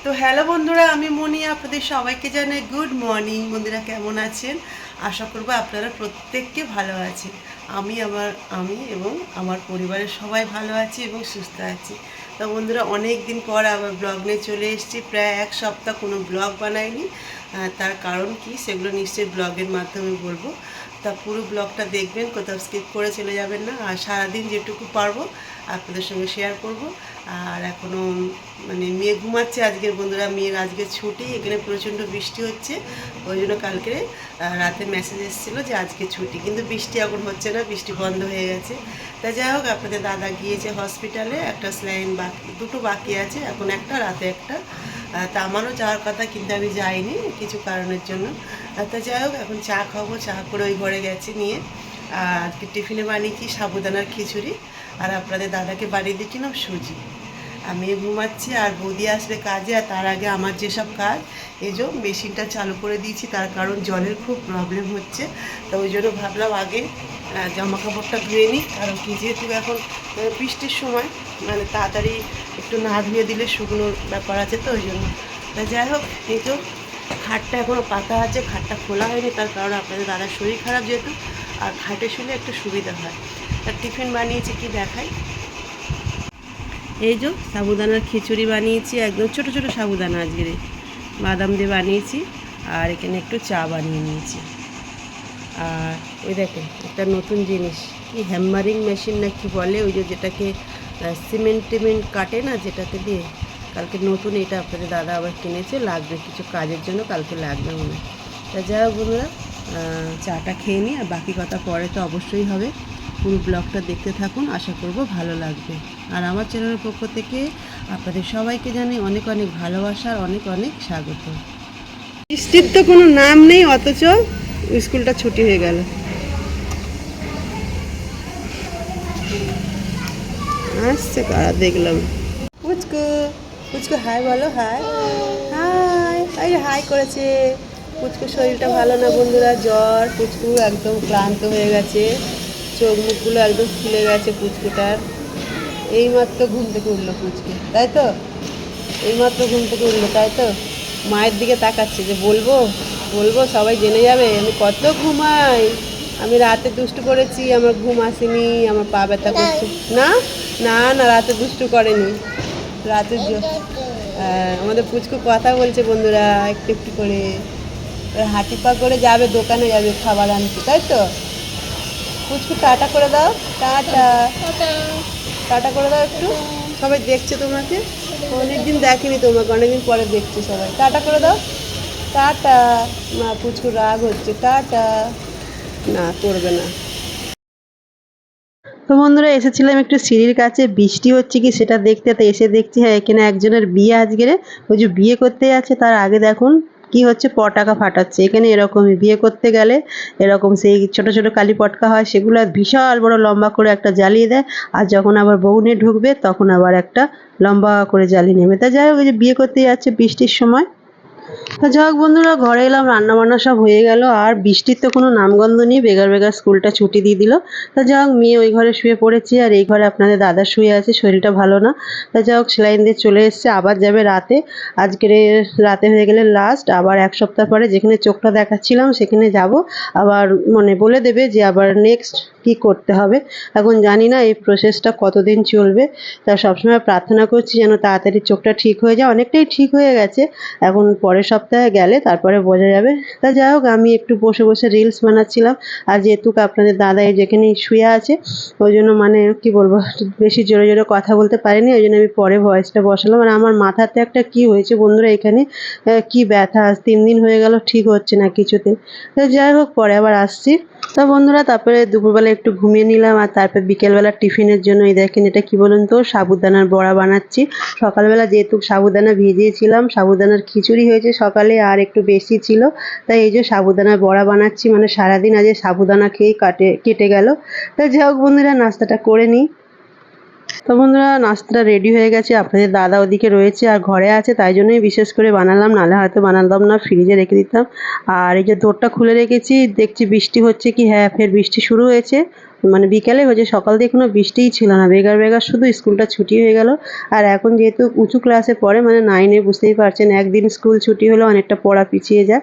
তো হ্যালো বন্ধুরা, আমি মনি আপনাদের সবাইকে জানাই গুড মর্নিং। বন্ধুরা কেমন আছেন? আশা করব আপনারা প্রত্যেককে ভালো আছেন। আমি এবং আমার পরিবারের সবাই ভালো আছি এবং সুস্থ আছি। তো বন্ধুরা অনেক দিন পর আবার ব্লগ নিয়ে চলে এসেছি। প্রায় এক সপ্তাহ কোনো ব্লগ বানাইনি। তার কারণ কি সেগুলো নিশ্চয়ই ব্লগের মাধ্যমে বলবো। তা পুরো ব্লগটা দেখবেন, কোথাও স্কিপ করে চলে যাবেন না। আর সারাদিন যেটুকু পারবো আপনাদের সঙ্গে শেয়ার করব। আর এখনও মেয়ে ঘুমাচ্ছে আজকের। বন্ধুরা মেয়ের আজকে ছুটি, এখানে প্রচণ্ড বৃষ্টি হচ্ছে। ওই জন্য কালকে রাতে মেসেজ এসেছিলো যে আজকে ছুটি, কিন্তু বৃষ্টি এখন হচ্ছে না, বৃষ্টি বন্ধ হয়ে গেছে। তা যাই হোক, আপনাদের দাদা গিয়েছে হসপিটালে, একটা স্যালাইন দুটো বাকি আছে, এখন একটা, রাতে একটা। তা আমারও যাওয়ার কথা, কিন্তু আমি যাইনি কিছু কারণের জন্য। তা যাই হোক, এখন চা খাবো। চা করে ওই ঘরে গেছি নিয়ে। আর আজকে টিফিনে বানিয়েছি সাবুদানার খিচুড়ি, আর আপনাদের দাদাকে বানিয়ে দিয়েছিলাম সুজি। আমি ঘুমাচ্ছি আর বৌদি আসবে কাজে, আর তার আগে আমার যেসব কাজ, এই যে মেশিনটা চালু করে দিয়েছি, তার কারণ জলের খুব প্রবলেম হচ্ছে। তো ওই জন্য ভাবলাম আগে জামা কাপড়টা ধুয়ে নিই, কারণ কি যেহেতু এখন বৃষ্টির সময়, তাড়াতাড়ি একটু না ধুয়ে দিলে শুকনোর ব্যাপার আছে, তো ওই জন্য। তা যাই হোক, এই যে খাটটা এখনও পাতা আছে, খাটটা খোলা হয়নি, তার কারণ আপনাদের দাদার শরীর খারাপ যেহেতু, আর খাটে শুলে একটু সুবিধা হয়। তার টিফিন বানিয়েছি, কি দেখাই। এই যে সাবুদানার খিচুড়ি বানিয়েছি, একদম ছোট ছোট সাবুদানা আজকে বাদাম দিয়ে বানিয়েছি। আর এখানে একটু চা বানিয়ে নিয়েছি। আর ওই দেখেন একটা নতুন জিনিস, কি হ্যামারিং মেশিন না কি বলে, ওই যে যেটাকে সিমেন্ট টিমেন্ট কাটে না, যেটাকে দিয়ে, কালকে নতুন এটা আপনাদের দাদা আবার কিনেছে, লাগবে কিছু কাজের জন্য, কালকে লাগবে মনে হয়। তা যাই হোক বন্ধুরা, চাটা খেয়ে নিই, আর বাকি কথা পরে তো অবশ্যই হবে। পুরো ব্লগটা দেখতে থাকুন, আশা করব ভালো লাগবে। আর আমার চ্যানেলের পক্ষ থেকে আপনাদের সবাইকে জানাই অনেক অনেক ভালোবাসা আর অনেক অনেক স্বাগত। বৃষ্টির তো কোনো নাম নেই, অথচ স্কুলটা ছুটি হয়ে গেল। আসছে কারা দেখলাম। পুচকু, পুচকু হাই বলো, হাই হাই। এই হাই করেছে। পুচকুর শরীরটা ভালো না বন্ধুরা, জ্বর। পুচকু একদম ক্লান্ত হয়ে গেছে, চোখ মুখগুলো একদম ফুলে গেছে পুচকুটার। এইমাত্র ঘুম থেকে উঠলো পুচকু, তাই তো? এইমাত্র ঘুম থেকে উঠলো, তাই তো? মায়ের দিকে তাকাচ্ছে যে বলবো বলবো, সবাই জেনে যাবে আমি কত ঘুমাই। আমি রাতে দুষ্টু করেছি, আমার ঘুম আসেনি, আমার পা ব্যথা করছে। না না না, রাতে দুষ্টু করেনি। রাতে আমাদের পুচকু কথা বলছে বন্ধুরা, একটু একটু করে। হাঁটি পা করে যাবে, দোকানে যাবে খাবার আনতে, তাই তো? পুচকু টাটা করে দাও, টাটা। টাটা করে দাও একটু, সবাই দেখছে তোমাকে। অনেকদিন দেখেনি তোমাকে, অনেকদিন পরে দেখছি সবাই। টাটা করে দাও, টাটা। না, পুচকু রাগ হচ্ছে, টাটা। না, করবে না। তো বন্ধুরা এসেছিলাম একটু সিঁড়ির কাছে, বৃষ্টি হচ্ছে কি সেটা দেখতে। তো এসে দেখছি হ্যাঁ এখানে একজনের বিয়ে আজকে। ওই যে বিয়ে করতে যাচ্ছে, তার আগে দেখুন কি হচ্ছে, পটাকা ফাটাচ্ছে। এখানে এরকমই বিয়ে করতে গেলে এরকম সেই ছোট ছোট কালী পটকা হয়, সেগুলো বিশাল বড় লম্বা করে একটা জ্বালিয়ে দেয়। আর যখন আবার বউ নিয়ে ঢুকবে তখন আবার একটা লম্বা করে জ্বালিয়ে নেবে। তা যাই হোক, ওই যে বিয়ে করতে যাচ্ছে বৃষ্টির সময়। তা যাই হোক বন্ধুরা, ঘরে এলাম, রান্না বান্না সব হয়ে গেল, আর বৃষ্টির তো কোনো নামগন্ধ নেই। বেগার বেগার স্কুলটা ছুটি দিয়ে দিল। তা যাই হোক, মেয়ে ওই ঘরে শুয়ে পড়েছে, আর এই ঘরে আপনাদের দাদা শুয়ে আছে, শরীরটা ভালো না। তা যাই হোক, সেলাইন দিয়ে চলে এসছে, আবার যাবে রাতে। আজকের রাতে হয়ে গেলে লাস্ট, আবার এক সপ্তাহ পরে যেখানে চোখটা দেখাচ্ছিলাম সেখানে যাব। আবার বলে দেবে যে আবার নেক্সট কি করতে হবে। এখন জানি না এই প্রসেসটা কতদিন চলবে। তা সবসময় প্রার্থনা করছি যেন তাড়াতাড়ি চোখটা ঠিক হয়ে যায়। অনেকটাই ঠিক হয়ে গেছে, এখন পরের সপ্তাহে গেলে তারপরে বোঝা যাবে। তা যাই হোক, আমি একটু বসে বসে রিলস বানাচ্ছিলাম। আর যেহেতু আপনাদের দাদা যেখানে শুয়ে আছে, ওই জন্য কি বলবো, বেশি জোরে জোরে কথা বলতে পারিনি, ওই জন্য আমি পরে ভয়েসটা বসালাম। আর আমার মাথাতে একটা কি হয়েছে বন্ধুরা, এখানে কি ব্যথা, 3 দিন হয়ে গেল, ঠিক হচ্ছে না কিছুতে। তা যাই হোক, পরে আবার আসছি। তা বন্ধুরা, তারপরে দুপুরবেলা একটু ঘুমিয়ে নিলাম, আর তারপর বিকেলবেলা টিফিনের জন্য এই দেখেন, এটা কি বলুন তো, সাবুদানার বড়া বানাচ্ছি। সকালবেলা যেহেতু সাবুদানা ভিজিয়েছিলাম, সাবুদানার খিচুড়ি হয়েছে সকালে আর একটু বেশি ছিল, তাই এই যে সাবুদানার বড়া বানাচ্ছি। সারাদিন আজ সাবুদানা খেয়েই কেটে গেল। তাই যাই হোক বন্ধুরা, নাস্তাটা করে নিই। তো বন্ধুরা, নাস্তাটা রেডি হয়ে গেছে, আপনাদের দাদা ওদিকে রয়েছে আর ঘরে আছে, তাই জন্যই বিশেষ করে বানালাম, নাহলে হয়তো বানাতাম না, ফ্রিজে রেখে দিতাম। আর এই যে দোরটা খুলে রেখেছি, দেখছি বৃষ্টি হচ্ছে কি, হ্যাঁ ফের বৃষ্টি শুরু হয়েছে। মানে বিকেলে হয়েছে, সকাল দিয়ে কোনো বৃষ্টিই ছিল না, বেগার বেগার শুধু স্কুলটা ছুটি হয়ে গেল। আর এখন যেহেতু উঁচু ক্লাসে পড়ে মানে 9-এ, বুঝতেই পারছেন একদিন স্কুল ছুটি হলে অনেকটা পড়া পিছিয়ে যায়।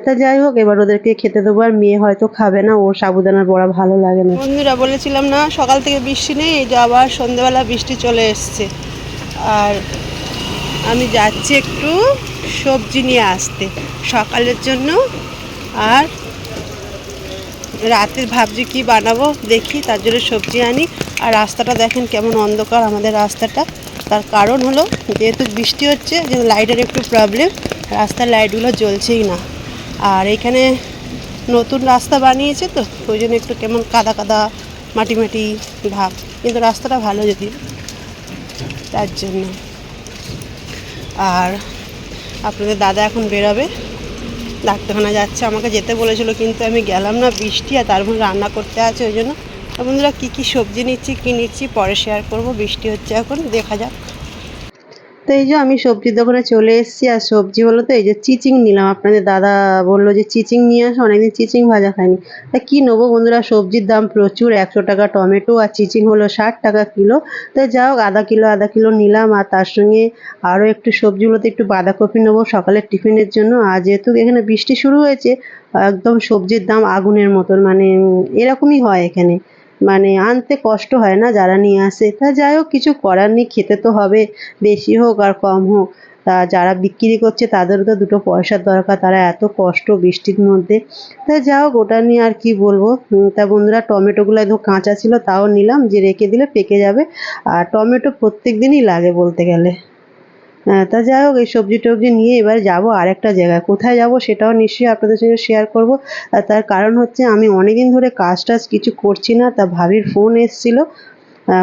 তা যাই হোক, এবার ওদেরকে খেতে দেবো। আর মেয়ে হয়তো খাবে না, ওর সাবুদানার বড়া ভালো লাগে না। বন্ধুরা বলেছিলাম না সকাল থেকে বৃষ্টি নেই, এই যে আবার সন্ধ্যেবেলা বৃষ্টি চলে এসছে। আর আমি যাচ্ছি একটু সবজি নিয়ে আসতে সকালের জন্য, আর রাতের ভাবছি কি বানাবো দেখি, তার জন্য সবজি আনি। আর রাস্তাটা দেখেন কেমন অন্ধকার আমাদের রাস্তাটা, তার কারণ হলো যেহেতু বৃষ্টি হচ্ছে, যে লাইটের একটু প্রবলেম, রাস্তার লাইটগুলো জ্বলছেই না। আর এখানে নতুন রাস্তা বানিয়েছে তো, ওই জন্য একটু কেমন কাদা কাদা মাটি মাটি ভাব, কিন্তু রাস্তাটা ভালো যদি, তার জন্য। আর আপনাদের দাদা এখন বেরোবে, ডাক্তারখানা যাচ্ছে, আমাকে যেতে বলেছিল কিন্তু আমি গেলাম না, বৃষ্টি আর তার মধ্যে রান্না করতে আছে, ওই জন্য। বন্ধুরা কী সবজি নিচ্ছি কী নিচ্ছি পরে শেয়ার করব, বৃষ্টি হচ্ছে এখন, দেখা যাক। তো এই যে আমি সবজির দোকানে চলে এসেছি, আর সবজি হলো তো এই যে চিচিং নিলাম। আপনাদের দাদা বললো যে চিচিং নিয়ে আসো, অনেকদিন চিচিং ভাজা খাইনি। তা কী নেবো বন্ধুরা, সবজির দাম প্রচুর, 100 টাকা টমেটো, আর চিচিং হলো 60 টাকা কিলো। তো যা হোক আধা কিলো নিলাম। আর তার সঙ্গে আরও একটু সবজিগুলোতে একটু বাঁধাকপি নেবো সকালের টিফিনের জন্য। আর যেহেতু এখানে বৃষ্টি শুরু হয়েছে, একদম সবজির দাম আগুনের মতন, মানে এরকমই হয় এখানে, মানে আনতে কষ্ট হয় না যারা নিয়ে আসে। তা যাই হোক, কিছু করার নেই, খেতে তো হবে, বেশি হোক আর কম হোক। তা যারা বিক্রি করছে তাদেরও তো দুটো পয়সার দরকার, তারা এত কষ্ট বৃষ্টির মধ্যে। তা যা হোক, ওটা নিয়ে আর কি বলবো। তা বন্ধুরা টমেটোগুলো একদম কাঁচা ছিল, তাও নিলাম, যে রেখে দিলে পেকে যাবে। আর টমেটো প্রত্যেক দিনই লাগে বলতে গেলে। হ্যাঁ, তা যাই হোক, এই সবজি টবজি নিয়ে এবার যাবো আরেকটা জায়গায়। কোথায় যাব সেটাও নিশ্চয়ই আপনাদের সঙ্গে শেয়ার করব। আর তার কারণ হচ্ছে আমি অনেকদিন ধরে কাজ টাজ কিছু করছি না, তা ভাবির ফোন এসেছিল।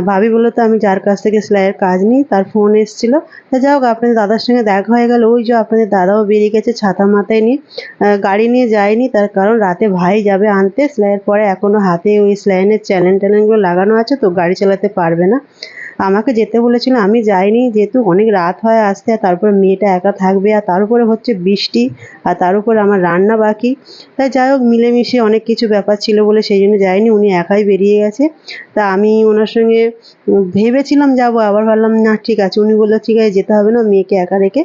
ভাবি বললো তো আমি যার কাছ থেকে সেলাইয়ের কাজ নিই তার ফোন এসেছিল। তা যাই হোক, আপনাদের দাদার সঙ্গে দেখা হয়ে গেল। ওই যে আপনাদের দাদাও বেরিয়ে গেছে ছাতা মাথায় নিয়ে, গাড়ি নিয়ে যায়নি, তার কারণ রাতে ভাই যাবে আনতে সেলাইয়ের পরে, এখনও হাতে ওই সেলাইনের চ্যানেল ট্যানেলগুলো লাগানো আছে, তো গাড়ি চালাতে পারবে না। আমাকে যেতে বলেছিল, আমি যাইনি, যেহেতু অনেক রাত হয় আসতে, আর তারপর মেয়েটা একা থাকবে, আর তার উপরে হচ্ছে বৃষ্টি, আর তার উপরে আমার রান্না বাকি। তাই যাই হোক, মিলেমিশে অনেক কিছু ব্যাপার ছিল বলে সেই জন্য যাইনি, উনি একাই বেরিয়ে গেছে। তা আমি ওনার সঙ্গে ভেবেছিলাম যাব, আবার ভাবলাম না ঠিক আছে, উনি বললো ঠিক আছে যেতে হবে না, মেয়েকে একা রেখে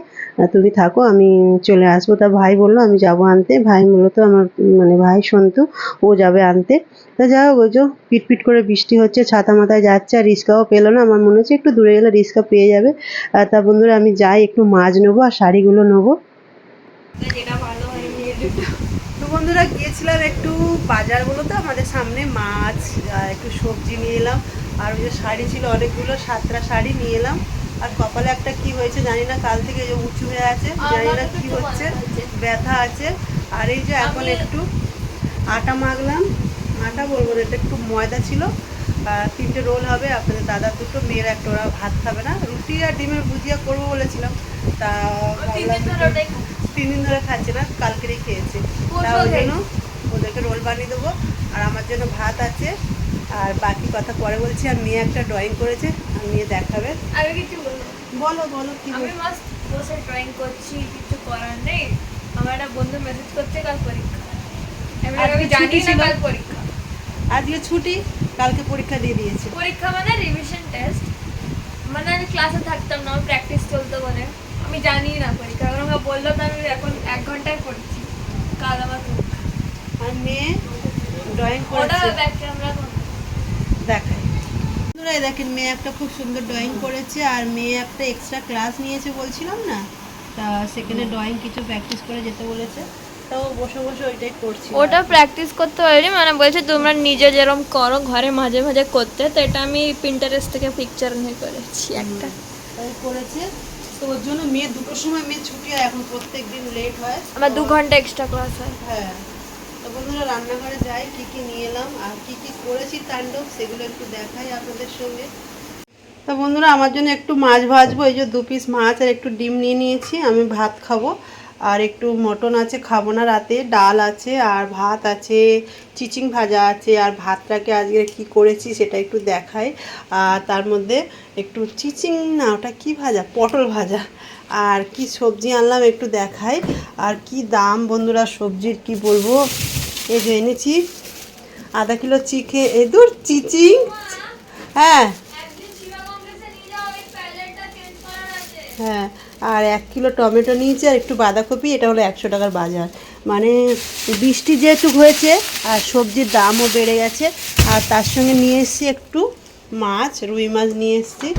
তুমি থাকো, আমি চলে আসবো। তা ভাই বললো আমি যাবো আনতে, ভাই মূলত আমার মানে ভাই সন্তু, ও যাবে আনতে। তা যাই হোক, ওই যে পিট করে বৃষ্টি হচ্ছে, ছাতা মাথায় যাচ্ছে, আর রিক্সাও পেলো না, আমার মনে হচ্ছে একটু দূরে গেলে রিক্সা পেয়ে যাবে। তা বন্ধুরা আমি যাই, একটু মাছ নেবো আর শাড়িগুলো নেবো। তো বন্ধুরা গিয়েছিলাম একটু বাজার, বলো তো আমাদের সামনে, মাছ আর একটু সবজি নিয়ে এলাম। আর ওই যে শাড়ি ছিল অনেকগুলো, 7টা শাড়ি নিয়ে এলাম। আর কপালে একটা কি হয়েছে জানি না, কাল থেকে যে উঁচু হয়ে আছে, জানি না কি হচ্ছে, ব্যথা আছে। আর এই যে এখন একটু আটা মাখলাম, আটা বলবো না, এটা একটু ময়দা ছিল। 3টে রোল হবে, আপনাদের দাদা দুটো, মেয়ের একটা, ওরা ভাত খাবে না, রুটি আর ডিমের ভুজিয়া করবো বলেছিলাম। তা 3 দিন ধরে খাচ্ছে না, কালকেরই খেয়েছে। তা ওই জন্য ওদেরকে রোল বানিয়ে দেবো, আর আমার জন্য ভাত আছে। আর বাকি কথা পরে বলছি। আর মেয়ে একটা ড্রয়িং করেছে, আর মেয়ে দেখাবে। আমি কিছু বলবো? বলো বলো কি আমি মাস্ট বসে ড্রয়িং করছি, কিছু করার নেই। আমার একটা বন্ধু মেসেজ করছে কাল পরীক্ষা, আমি জানি না কাল পরীক্ষা। আজকে ছুটি, কালকে পরীক্ষা দিয়ে দিয়েছে। পরীক্ষা মানে রিভিশন টেস্ট, মানে আমি ক্লাসে থাকতাম না, আমার প্র্যাকটিস চলতো বলে আমি জানি না পরীক্ষা। এখন আমাকে বললো তো আমি এখন 1 ঘন্টায় পড়ছি, কাল আমার পরীক্ষা। আর মেয়ে ড্রয়িং করেছে, দেখাই। বন্ধুরা দেখেন, মেয়ে একটা খুব সুন্দর ড্রয়িং করেছে, আর মেয়ে একটা এক্সট্রা ক্লাস নিয়েছে বলছিলাম না, তা সেখানে ড্রয়িং কিছু প্র্যাকটিস করে যেতে বলেছে। তো বসে বসে ওইটাই করছি। ওটা প্র্যাকটিস করতে হয়নি, মানে বলছে তোমরা নিজে যেরকম করো ঘরে মাঝে মাঝে করতে, তো এটা আমি পিন্টারেস্ট থেকে পিকচার নিয়ে করেছি একটা, তাই করেছে। তো ওর জন্য মেয়ে 2টোর সময় মেয়ে ছুটি হয়, এখন প্রত্যেক দিন লেট হয়, আমার 2 ঘন্টা এক্সট্রা ক্লাস হয়। হ্যাঁ। তো বন্ধুরা রান্নাঘরে যাই, কী কী নিয়ে এলাম আর কী কী করেছি তাণ্ডব, সেগুলো একটু দেখাই আপনাদের সঙ্গে। তো বন্ধুরা আমার জন্য একটু মাছ ভাজবো, এই যে 2 পিস মাছ আর একটু ডিম নিয়ে নিয়েছি, আমি ভাত খাবো। আর একটু মটন আছে, খাবো না রাতে, ডাল আছে আর ভাত আছে, চিচিং ভাজা আছে। আর ভাতটাকে আজকে কি করেছি সেটা একটু দেখাই। আর তার মধ্যে একটু চিচিং না, ওটা কি ভাজা, পটল ভাজা। আর কি সবজি আনলাম একটু দেখাই। আর কি দাম বন্ধুরা সবজির, কি বলবো। এই যে এনেছি আধা কিলো দূর চিচিং। হ্যাঁ একদিন শিবা কমপ্লেক্সে নিয়ে যাও, এই প্যালেটটা চেঞ্জ করার আছে। হ্যাঁ, আর 1 কিলো টমেটো নিয়েছি আর একটু বাঁধাকপি, এটা হলো 100 টাকার বাজার। মানে বৃষ্টি যেহেতু হয়েছে আর সবজির দামও বেড়ে গেছে, আর তার সঙ্গে নিয়ে এসেছি একটু মাছ, রুই মাছ নিয়ে এসেছি।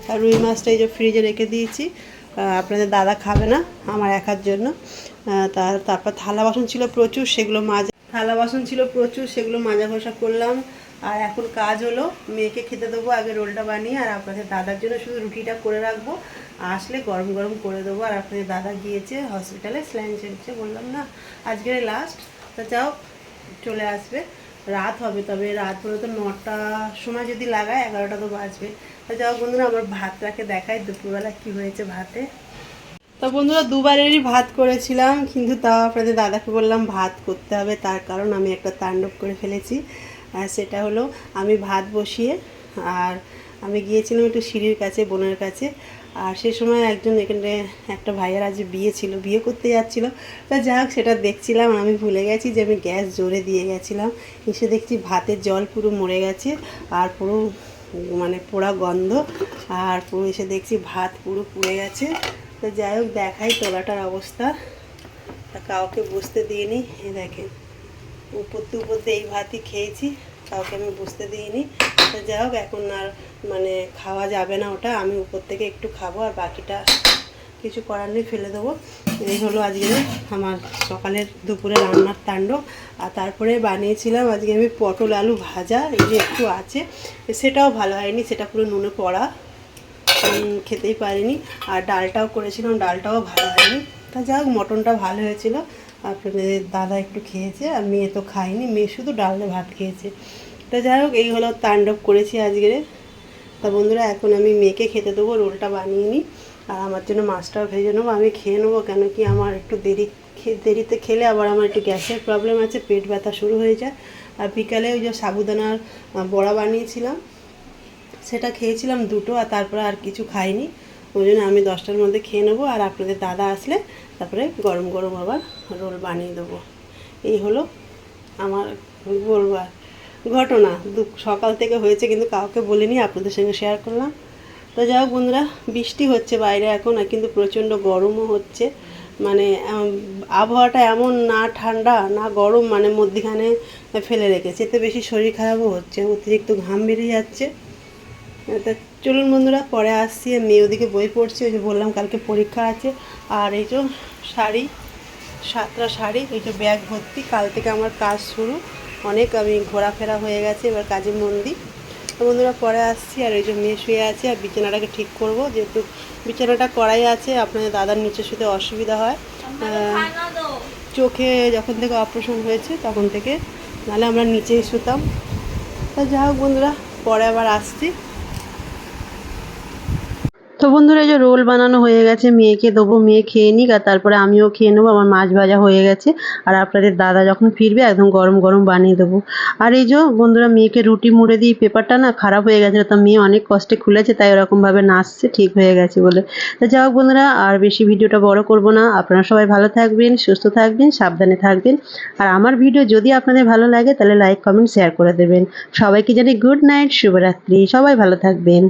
আর রুই মাছটা এই যে ফ্রিজে রেখে দিয়েছি, আপনাদের দাদা খাবে না, আমার একার জন্য। তারপর থালা বাসন ছিল প্রচুর, সেগুলো মাজা ঘষা করলাম। আর এখন কাজ হলো মেয়েকে খেতে দেবো আগে রোলটা বানিয়ে, আর আপনাদের দাদার জন্য শুধু রুটিটা করে রাখবো, আসলে গরম গরম করে দেবো। আর আপনাদের দাদা গিয়েছে হসপিটালে, স্যালাইন চলছে, বললাম না আজকের লাস্ট। তা যাও, চলে আসবে, রাত হবে, তবে রাত হলে তো 9টার সময় যদি লাগায় 11টা তো বাজবে। তা যাও বন্ধুরা, আমার ভাতটাকে দেখাই দুপুরবেলা কি হয়েছে ভাতে। তো বন্ধুরা, দুবারেরই ভাত করেছিলাম, কিন্তু তাও আপনাদের দাদাকে বললাম ভাত করতে হবে, তার কারণ আমি একটা তাণ্ডব করে ফেলেছি। আর সেটা হলো, আমি ভাত বসিয়ে আর আমি গিয়েছিলাম একটু সিঁড়ির কাছে, বোনের কাছে। আর সে সময় এখানে একটা ভাইয়ের আজ বিয়ে ছিল, বিয়ে করতে যাচ্ছিল। তা যাই হোক, সেটা দেখছিলাম, আমি ভুলে গেছি যে আমি গ্যাস জোরে দিয়ে গেছিলাম। এসে দেখছি ভাতের জল পুরো মরে গেছে, আর পুরো মানে পোড়া গন্ধ, আর পুরো এসে দেখছি ভাত পুরো পুড়ে গেছে। তো যাই হোক, দেখাই তলাটার অবস্থা। তা কাউকে বুঝতে দিইনি, এই দেখেন উপরতে এই ভাতই খেয়েছি, কাউকে আমি বুঝতে দিইনি। তো যাই হোক, এখন আর মানে খাওয়া যাবে না ওটা, আমি উপর থেকে একটু খাবো, আর বাকিটা কিছু করার নেই, ফেলে দেবো। এই হলো আজকে আমার সকালের দুপুরে রান্নার তাণ্ডব। আর তারপরে বানিয়েছিলাম আজকে আমি পটল আলু ভাজা, এই যে একটু আছে, সেটাও ভালো হয়নি, সেটা পুরো নুনে পড়া, খেতেই পারিনি। আর ডালটাও করেছিলাম, ডালটাও ভালো হয়নি। তা যাই হোক, মটনটা ভালো হয়েছিল, আপনাদের দাদা একটু খেয়েছে, আর মেয়ে তো খায়নি, মেয়ে শুধু ডাল দিয়ে ভাত খেয়েছে। তা যাই হোক, এই হলো তাণ্ডব করেছি আজকের। তা বন্ধুরা, এখন আমি মেয়েকে খেতে দেবো, রোলটা বানিয়ে নিই, আর আমার জন্য মাছটাও ভেজে নেবো, আমি খেয়ে নেবো, কেন কি আমার একটু দেরিতে খেলে আবার আমার একটু গ্যাসের প্রবলেম আছে, পেট ব্যথা শুরু হয়ে যায়। আর বিকালে ওই যে সাবুদানার বড়া বানিয়েছিলাম, সেটা খেয়েছিলাম দুটো, আর তারপরে আর কিছু খাইনি, ওই জন্য আমি 10টার মধ্যে খেয়ে নেবো। আর আপনাদের দাদা আসলে তারপরে গরম গরম আবার রোল বানিয়ে দেবো। এই হলো আমার বলবো আর ঘটনা, সকাল থেকে হয়েছে, কিন্তু কাউকে বলিনি, আপনাদের সঙ্গে শেয়ার করলাম। তো যাই হোক বন্ধুরা, বৃষ্টি হচ্ছে বাইরে এখন, আর কিন্তু প্রচণ্ড গরমও হচ্ছে, মানে আবহাওয়াটা এমন না ঠান্ডা না গরম, মানে মধ্যিখানে ফেলে রেখেছে, এতে বেশি শরীর খারাপও হচ্ছে, অতিরিক্ত ঘাম বেরিয়ে যাচ্ছে। তা চলুন বন্ধুরা, পরে আসছি। মেয়ে ওদিকে বই পড়ছে, ওই যে বললাম কালকে পরীক্ষা আছে। আর এই যে শাড়ি, 7টা শাড়ি, এই যে ব্যাগ ভর্তি, কাল থেকে আমার কাজ শুরু, অনেক আমি ঘোরাফেরা হয়ে গেছে, এবার কাজে মন দিই। তো বন্ধুরা, পরে আসছি। আর এই যে মেয়ে শুয়ে আছে, আর বিছানাটাকে ঠিক করব, যেহেতু বিছানাটা করাই আছে, আপনাদের দাদার নিচে শুতে অসুবিধা হয়, চোখে যখন থেকে অপারেশন হয়েছে তখন থেকে, নাহলে আমরা নিচেই শুতাম। তা যাই হোক বন্ধুরা, পরে আবার আসছি। তো বন্ধুরা, এই যে রোল বানানো হয়ে গেছে, মেয়েকে দেবো, মেয়ে খেয়ে নিক, আর তারপরে আমিও খেয়ে নেবো, আমার মাছ ভাজা হয়ে গেছে। আর আপনাদের দাদা যখন ফিরবে একদম গরম গরম বানিয়ে দেবো। আর এই যে বন্ধুরা, মেয়েকে রুটি মুড়ে দিই, পেপারটা না খারাপ হয়ে গেছিলো, তা মেয়ে অনেক কষ্টে খুলেছে, তাই ওরকমভাবে নাচছে, ঠিক হয়ে গেছে বলে। তা যাই হোক বন্ধুরা, আর বেশি ভিডিওটা বড় করব না, আপনারা সবাই ভালো থাকবেন, সুস্থ থাকবেন, সাবধানে থাকবেন। আর আমার ভিডিও যদি আপনাদের ভালো লাগে তাহলে লাইক কমেন্ট শেয়ার করে দেবেন। সবাইকে জানাই গুড নাইট, শুভরাত্রি, সবাই ভালো থাকবেন।